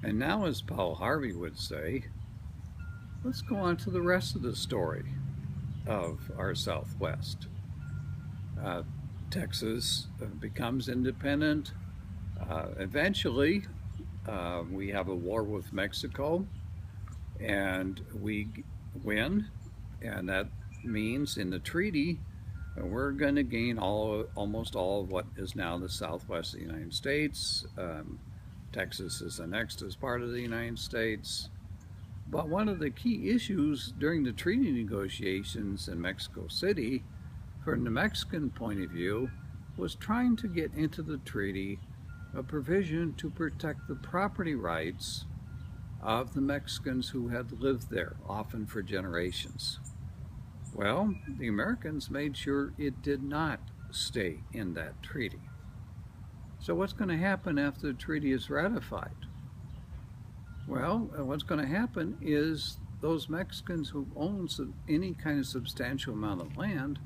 And now, as Paul Harvey would say, let's go on to the rest of the story of our Southwest. Uh, Texas becomes independent. Eventually, we have a war with Mexico, and we win, and that means in the treaty we're going to gain almost all of what is now the Southwest of the United States. Texas is annexed as part of the United States. But one of the key issues during the treaty negotiations in Mexico City, from the Mexican point of view, was trying to get into the treaty a provision to protect the property rights of the Mexicans who had lived there, often for generations. Well, the Americans made sure it did not stay in that treaty. So what's going to happen after the treaty is ratified? Well, what's going to happen is those Mexicans who own any kind of substantial amount of land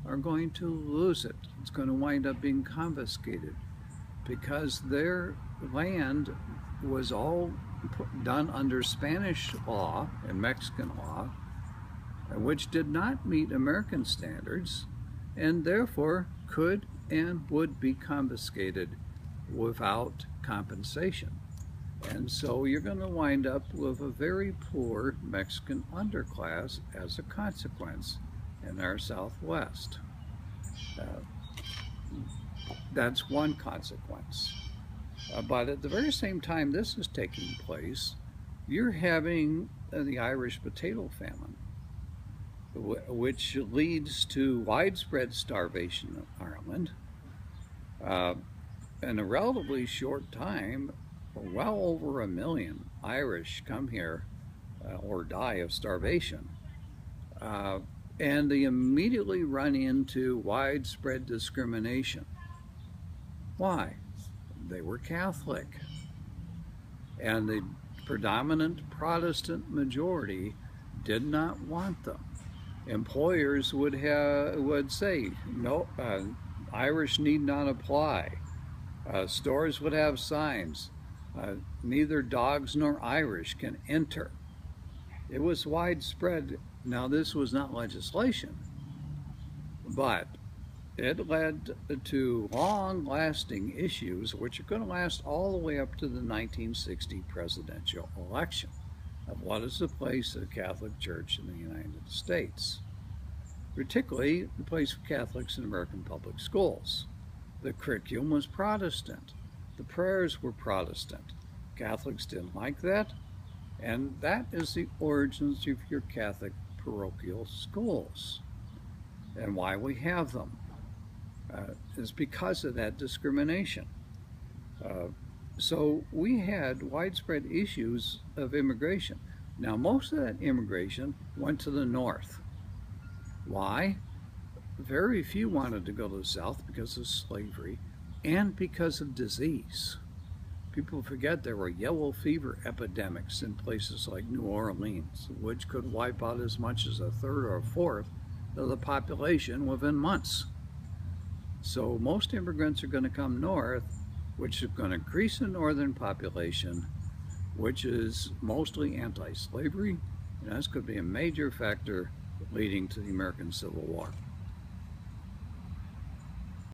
are going to lose it. It's going to wind up being confiscated because their land was all done under Spanish law and Mexican law, which did not meet American standards, and therefore could and would be confiscated without compensation. And so you're going to wind up with a very poor Mexican underclass as a consequence in our Southwest. That's one consequence. But at the very same time this is taking place, you're having the Irish potato famine, which leads to widespread starvation in Ireland. In a relatively short time, well over 1 million Irish come here or die of starvation. And they immediately run into widespread discrimination. Why? They were Catholic. And the predominant Protestant majority did not want them. Employers would say, no, Irish need not apply. Stores would have signs, neither dogs nor Irish can enter. It was widespread. Now, this was not legislation, but it led to long-lasting issues which are going to last all the way up to the 1960 presidential election of what is the place of the Catholic Church in the United States, particularly the place of Catholics in American public schools. The curriculum was Protestant. The prayers were Protestant. Catholics didn't like that, and that is the origins of your Catholic parochial schools. And why we have them is because of that discrimination. So we had widespread issues of immigration. Now, most of that immigration went to the north. Why? Very few wanted to go to the south because of slavery and because of disease. People forget there were yellow fever epidemics in places like New Orleans, which could wipe out as much as a third or a fourth of the population within months. So most immigrants are going to come north, which is going to increase the northern population, which is mostly anti-slavery, and that's going to be a major factor leading to the American Civil War.